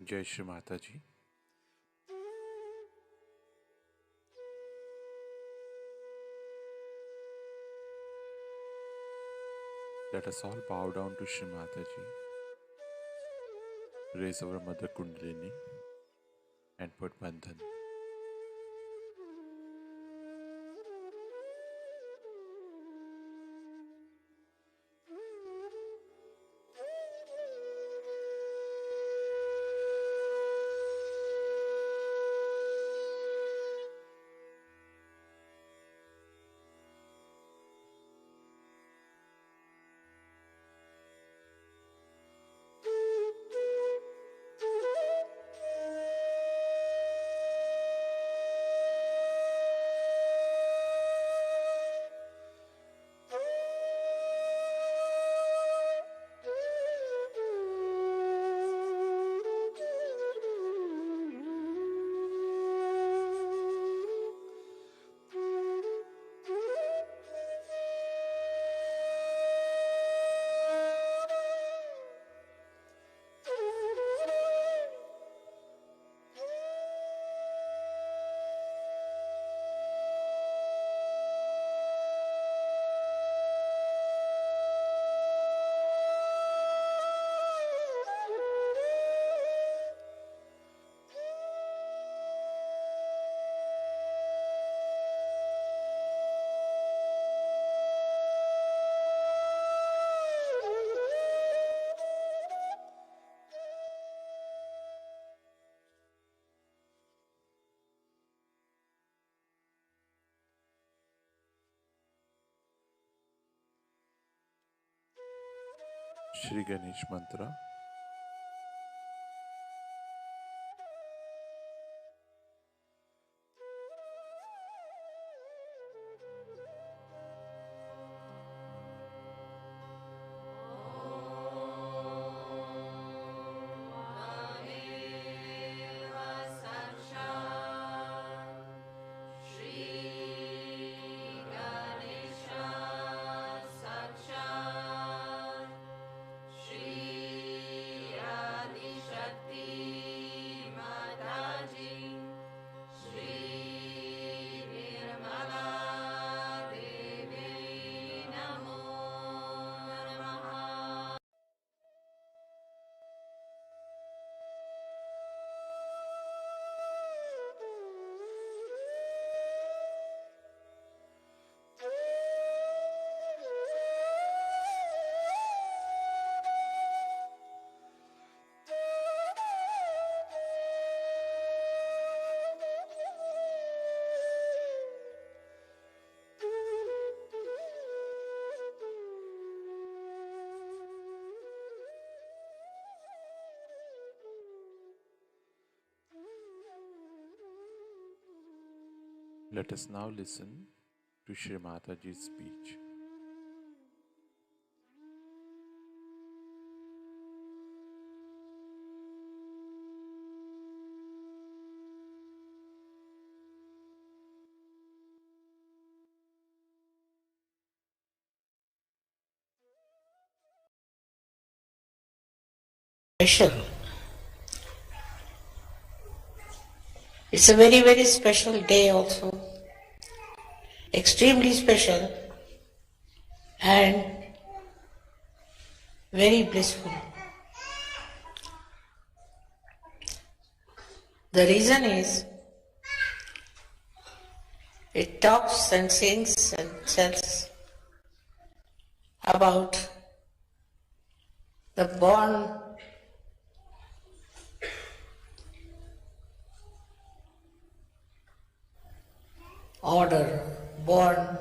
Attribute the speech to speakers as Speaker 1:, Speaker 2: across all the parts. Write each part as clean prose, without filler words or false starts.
Speaker 1: जय श्री माता जी। Let us all bow down to Shri Mataji, raise our Mother Kundalini and put Bandhan. Shri Ganesh Mantra. Let us now listen to Shri Mataji's speech.
Speaker 2: Special. It's a very, very special day also. Extremely special and very blissful. The reason is it talks and sings and tells about the born order, born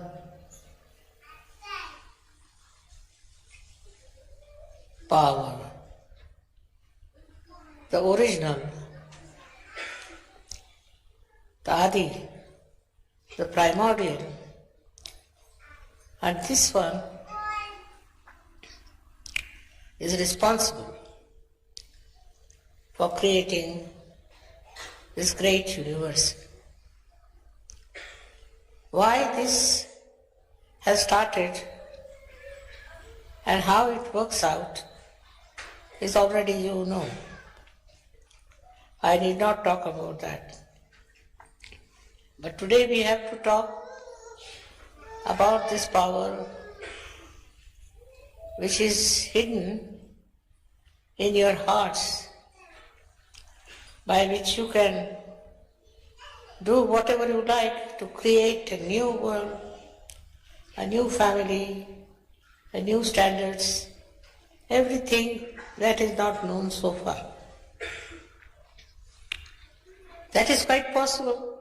Speaker 2: power, the original, the Adi, the primordial, and this one is responsible for creating this great universe. Why this has started and how it works out is already you know. I need not talk about that. But today we have to talk about this power which is hidden in your hearts, by which you can do whatever you like to create a new world, a new family, a new standards, everything that is not known so far. That is quite possible.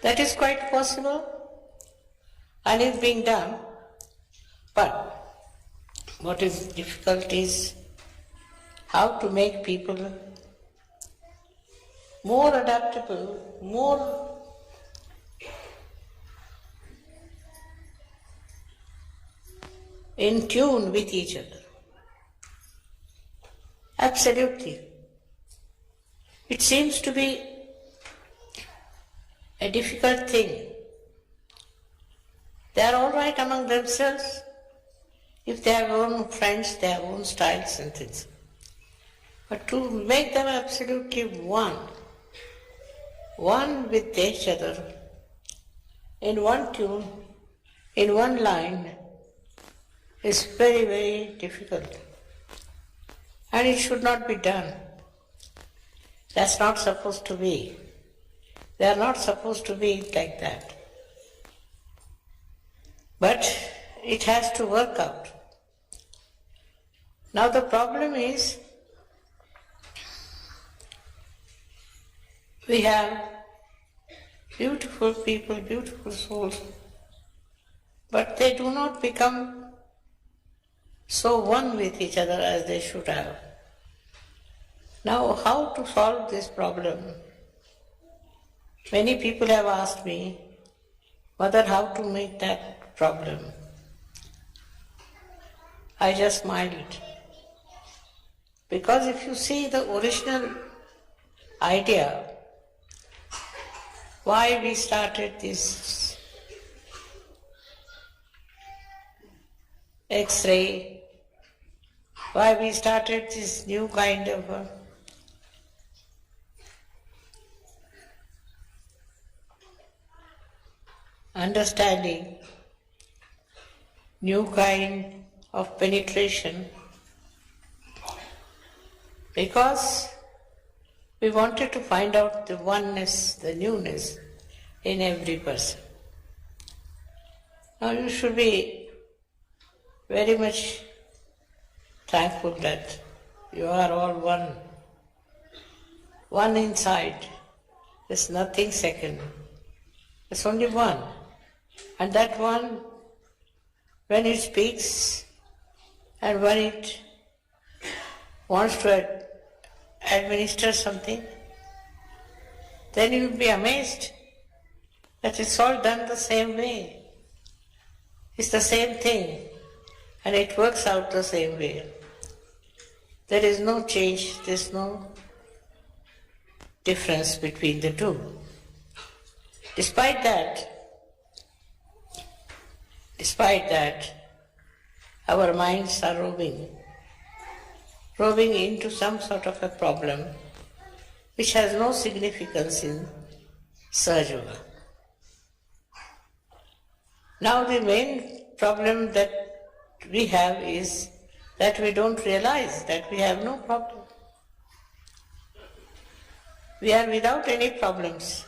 Speaker 2: That is quite possible and is being done. But what is difficult is how to make people more adaptable, more in tune with each other. Absolutely. It seems to be a difficult thing. They are all right among themselves. If they have own friends, they have own styles and things. But to make them absolutely one with each other, in one tune, in one line, is very, very difficult. And it should not be done. That's not supposed to be. They are not supposed to be like that. But it has to work out. Now the problem is, we have beautiful people, beautiful souls, but they do not become so one with each other as they should have. Now, how to solve this problem? Many people have asked me, Mother, how to make that problem? I just smiled. Because if you see the original idea, why we started this X-ray, why we started this new kind of understanding, new kind of penetration, because we wanted to find out the oneness, the newness in every person. Now you should be very much thankful that you are all one. One inside. There's nothing second. There's only one. And that one, when it speaks and when it wants to administer something, then you will be amazed that it's all done the same way. It's the same thing and it works out the same way. There is no change, there is no difference between the two. Despite that, our minds are roving into some sort of a problem which has no significance in Sahaja Yoga. Now the main problem that we have is that we don't realize that we have no problem. We are without any problems.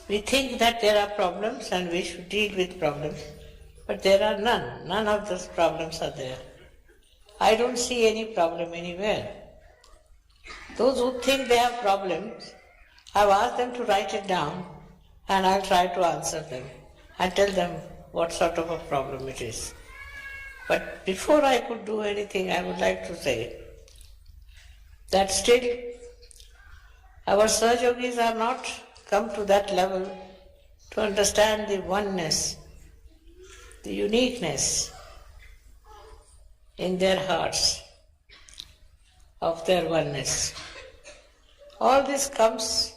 Speaker 2: We think that there are problems and we should deal with problems, but there are none. None of those problems are there. I don't see any problem anywhere. Those who think they have problems, I've asked them to write it down and I'll try to answer them and tell them what sort of a problem it is. But before I could do anything, I would like to say that still our Sahaja Yogis have not come to that level to understand the oneness, the uniqueness in their hearts of their oneness. All this comes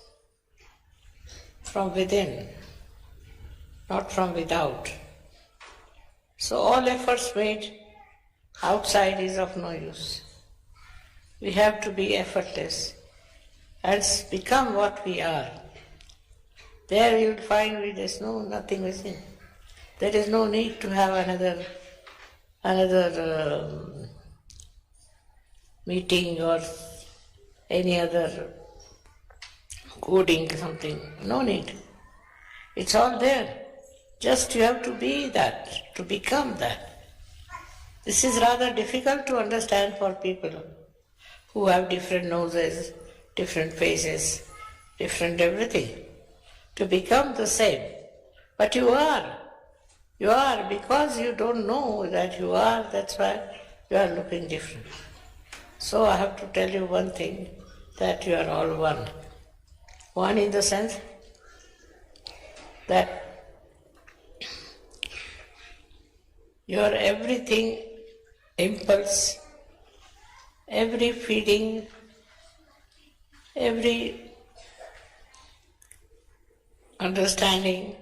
Speaker 2: from within, not from without. So all efforts made outside is of no use. We have to be effortless and become what we are. There you will find there's nothing missing. There is no need to have another meeting or any other coding something. No need. It's all there. Just you have to be that, to become that. This is rather difficult to understand for people who have different noses, different faces, different everything. To become the same. But you are. You are because you don't know that you are, that's why you are looking different. So I have to tell you one thing, that you are all one. One in the sense that your everything, impulse, every feeling, every understanding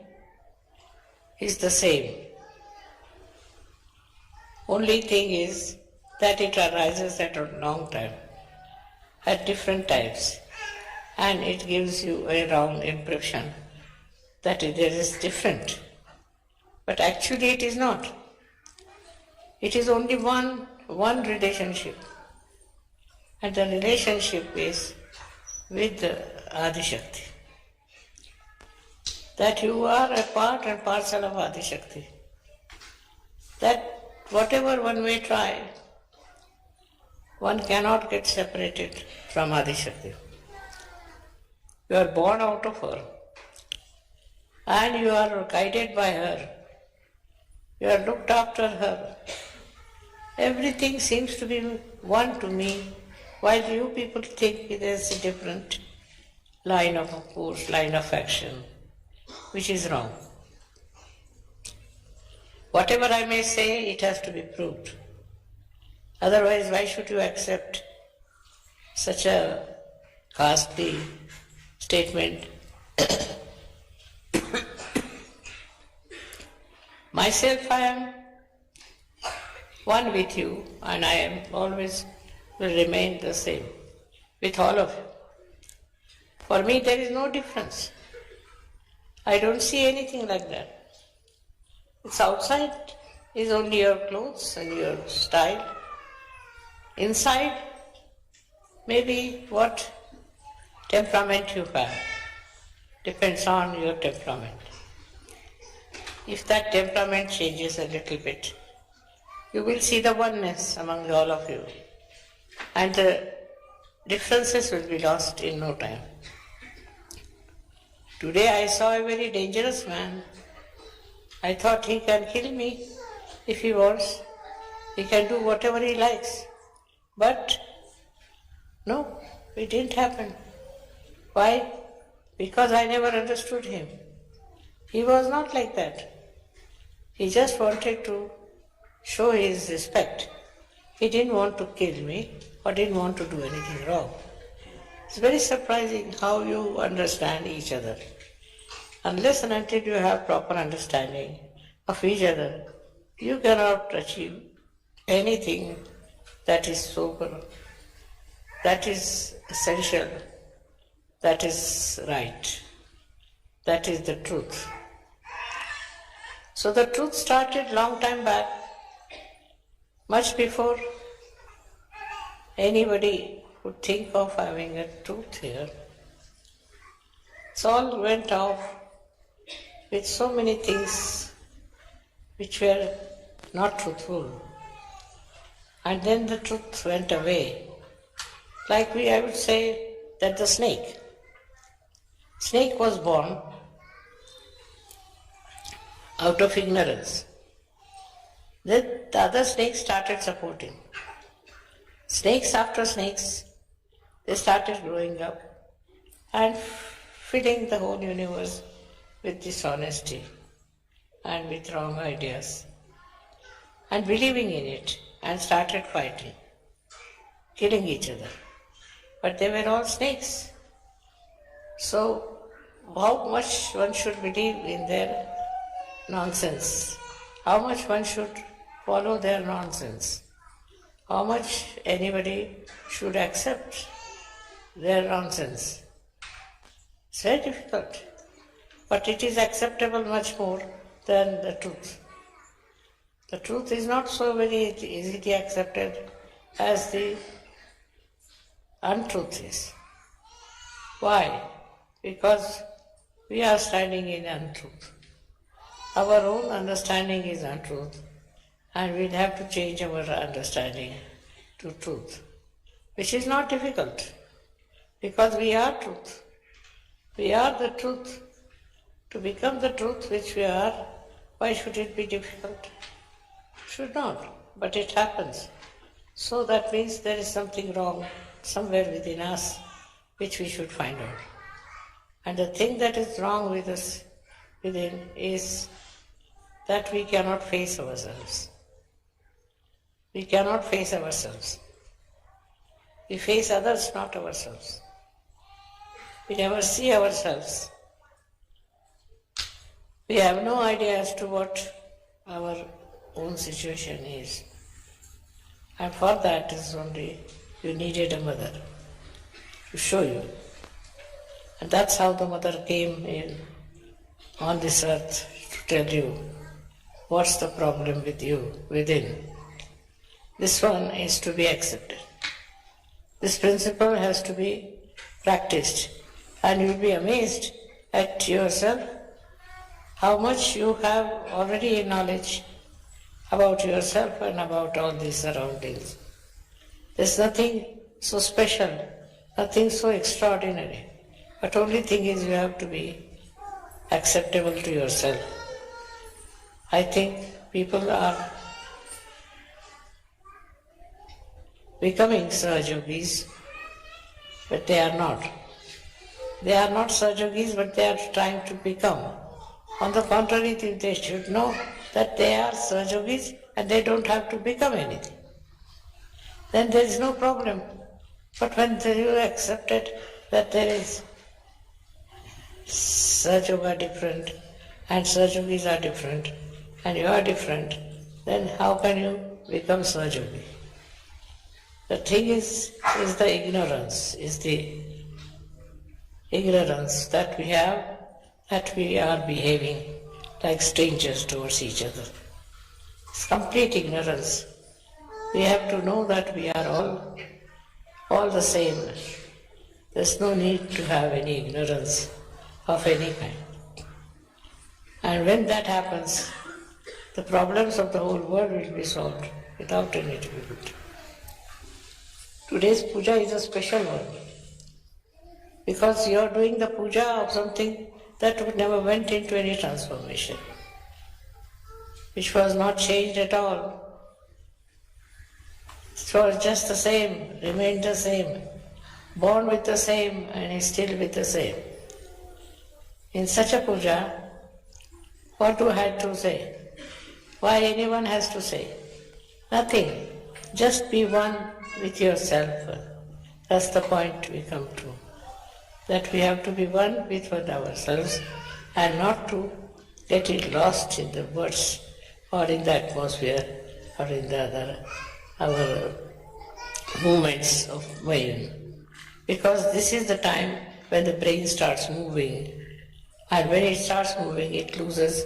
Speaker 2: is the same. Only thing is that it arises at a long time, at different times, and it gives you a wrong impression that there is different. But actually it is not. It is only one relationship, and the relationship is with the Adi-Shakti. That you are a part and parcel of Adi-Shakti. That whatever one may try, one cannot get separated from Adi-Shakti. You are born out of her, and you are guided by her. You are looked after her. Everything seems to be one to me, while you people think there is a different line of course, line of action, which is wrong. Whatever I may say, it has to be proved. Otherwise, why should you accept such a ghastly statement? Myself, I am one with you, and I am always will remain the same with all of you. For me, there is no difference. I don't see anything like that. It's outside is only your clothes and your style. Inside, maybe what temperament you have. Depends on your temperament. If that temperament changes a little bit, you will see the oneness among all of you. And the differences will be lost in no time. Today I saw a very dangerous man. I thought he can kill me if he wants. He can do whatever he likes. But no, it didn't happen. Why? Because I never understood him. He was not like that. He just wanted to show his respect. He didn't want to kill me or didn't want to do anything wrong. It's very surprising how you understand each other. Unless and until you have proper understanding of each other, you cannot achieve anything that is sober, that is essential, that is right, that is the truth. So the truth started long time back, much before anybody would think of having a truth here. It all went off with so many things which were not truthful. And then the truth went away. Like I would say that the snake was born out of ignorance. Then the other snakes started supporting. Snakes after snakes, they started growing up and filling the whole universe with dishonesty and with wrong ideas and believing in it and started fighting, killing each other. But they were all snakes. So how much one should believe in their nonsense? How much one should follow their nonsense? How much anybody should accept their nonsense? It's very difficult. but it is acceptable much more than the truth. The truth is not so very easily accepted as the untruth is. Why? Because we are standing in untruth. Our own understanding is untruth, and we'll have to change our understanding to truth, which is not difficult, because we are truth. We are the truth. To become the truth which we are, why should it be difficult? Should not, but it happens. So that means there is something wrong somewhere within us which we should find out. And the thing that is wrong with us within is that we cannot face ourselves. We cannot face ourselves. We face others, not ourselves. We never see ourselves. We have no idea as to what our own situation is. And for that is only you needed a mother to show you. And that's how the mother came in on this earth to tell you what's the problem with you within. This one is to be accepted. This principle has to be practiced, and you'll be amazed at yourself how much you have already in knowledge about yourself and about all these surroundings. There's nothing so special, nothing so extraordinary, but only thing is you have to be acceptable to yourself. I think people are becoming Sahajogis, but they are not. They are not Sahajogis, but they are trying to become. On the contrary, they should know that they are Sahajogis and they don't have to become anything. Then there is no problem. But when you accepted that there is Sahajoga different and Sahajogis are different and you are different, then how can you become Sahajogi? The thing is the ignorance that we have, that we are behaving like strangers towards each other. It's complete ignorance. We have to know that we are all the same. There's no need to have any ignorance of any kind. And when that happens, the problems of the whole world will be solved without any difficulty. Today's puja is a special one, because you are doing the puja of something that never went into any transformation, which was not changed at all. It was just the same, remained the same, born with the same and is still with the same. In such a puja, what do I have to say? Why anyone has to say? Nothing. Just be one with yourself. That's the point we come to. That we have to be one with ourselves and not to get it lost in the words or in the atmosphere or in the our movements of mind. Because this is the time when the brain starts moving, and when it starts moving it loses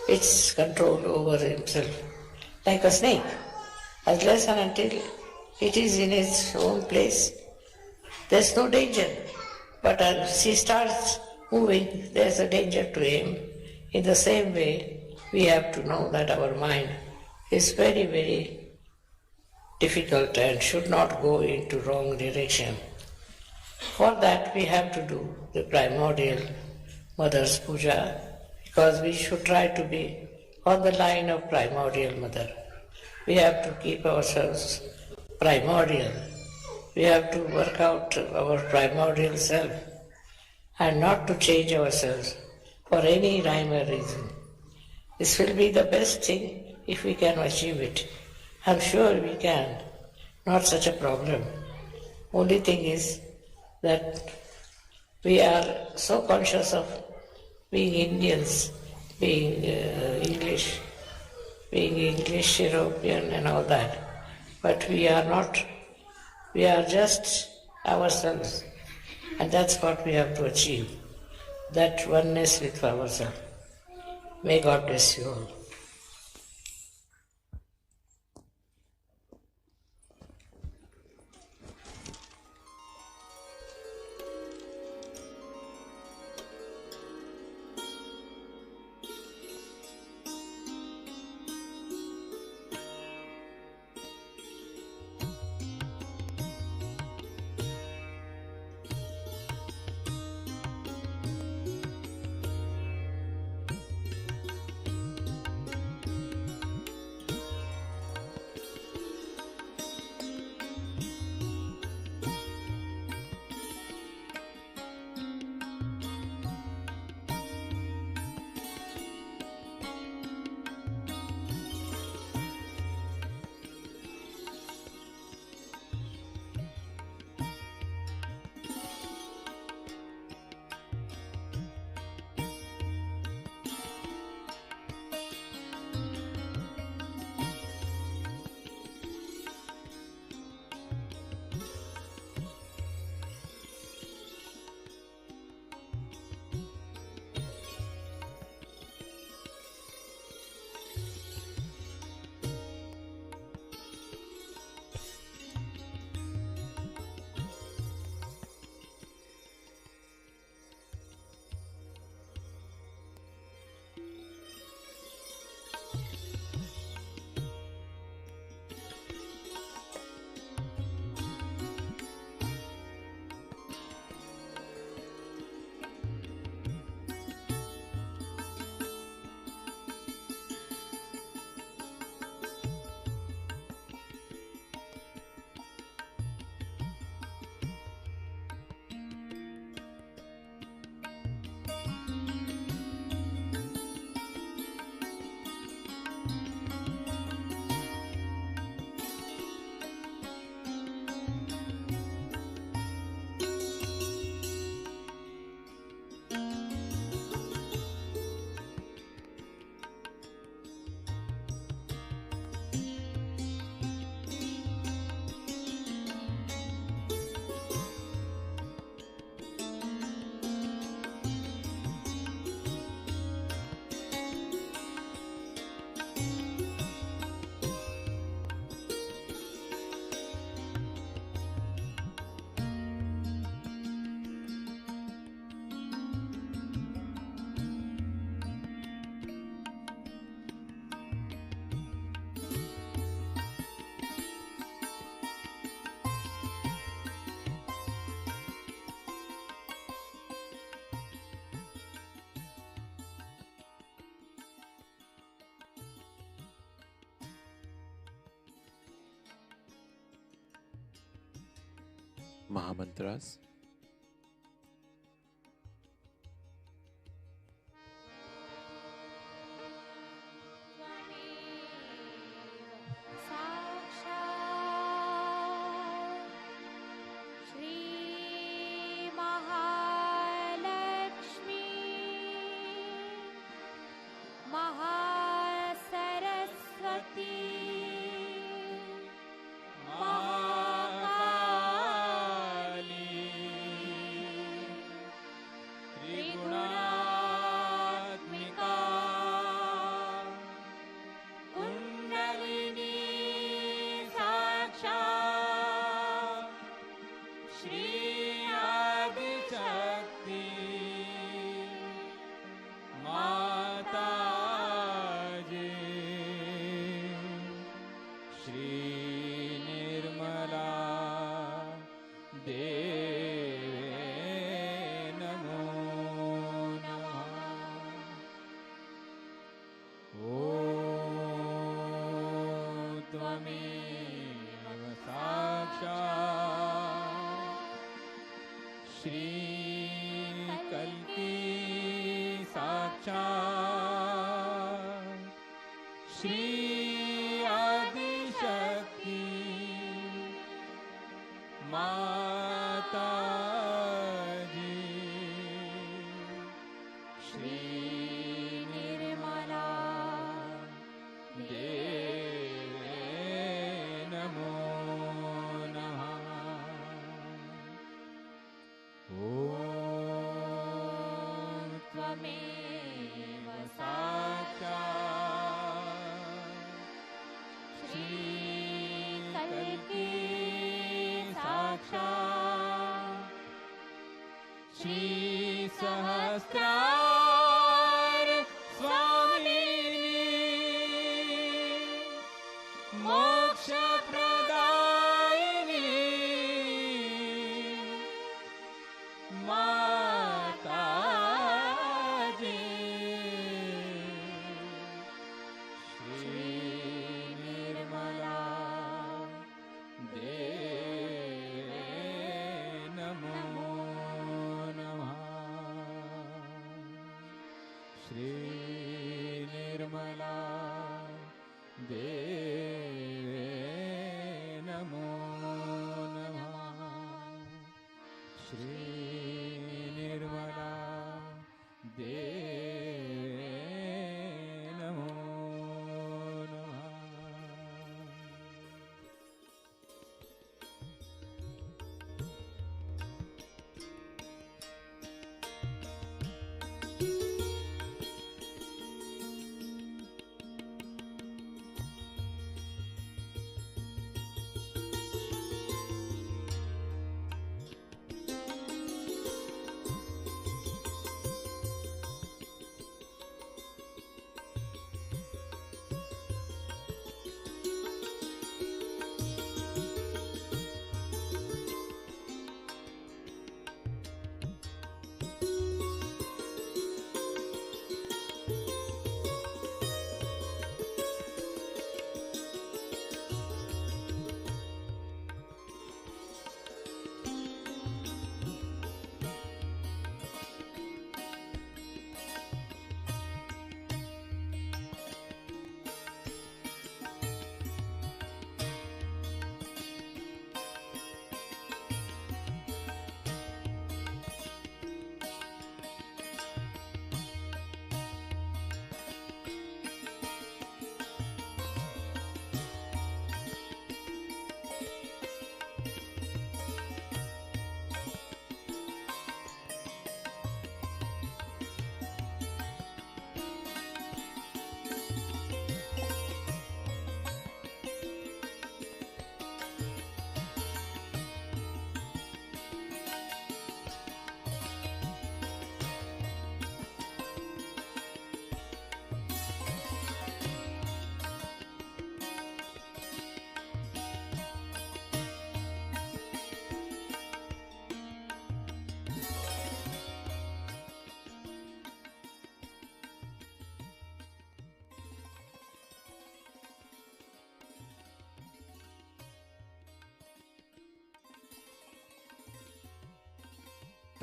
Speaker 2: its control over himself. Like a snake, unless and until it is in its own place, there's no danger. But as he starts moving, there's a danger to him. In the same way, we have to know that our mind is very, very difficult and should not go into wrong direction. For that, we have to do the primordial Mother's Puja, because we should try to be on the line of primordial Mother. We have to keep ourselves primordial. We have to work out our primordial self and not to change ourselves for any rhyme or reason. This will be the best thing if we can achieve it. I'm sure we can. Not such a problem. Only thing is that we are so conscious of being Indians, being English, European and all that. But we are not. We are just ourselves. And that's what we have to achieve. that oneness with ourselves. May God bless you all.
Speaker 1: Mahamantras.
Speaker 3: त्वमेव साक्षात् श्रीकल्की साक्षात् श्रीसहस्रार स्वामिनी मोक्षप्रदायिनी माताजी श्रीनिर्मला देवे नमो नमः। श्रीनिर्मला देवे नमो नमः। श्रीनिर्मला देवे नमो नमः।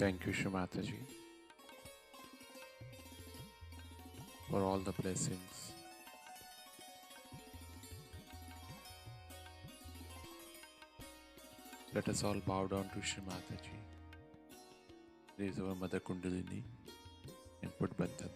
Speaker 1: Thank you, Shri Mataji, for all the blessings. Let us all bow down to Shri Mataji. Raise our Mother Kundalini and put Bandhan.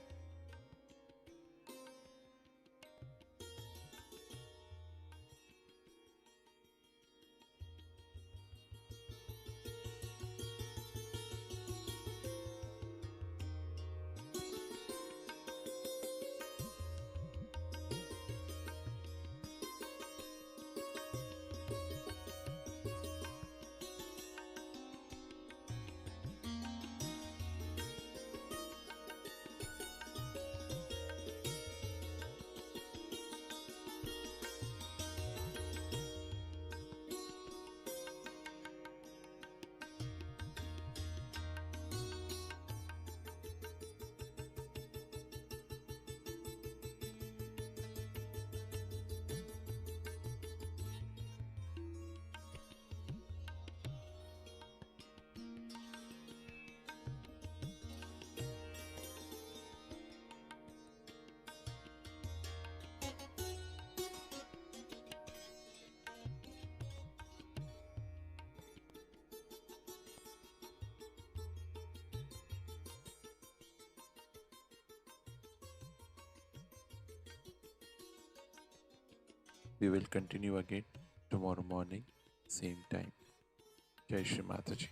Speaker 1: We will continue again tomorrow morning, same time. Jai Shri Mataji.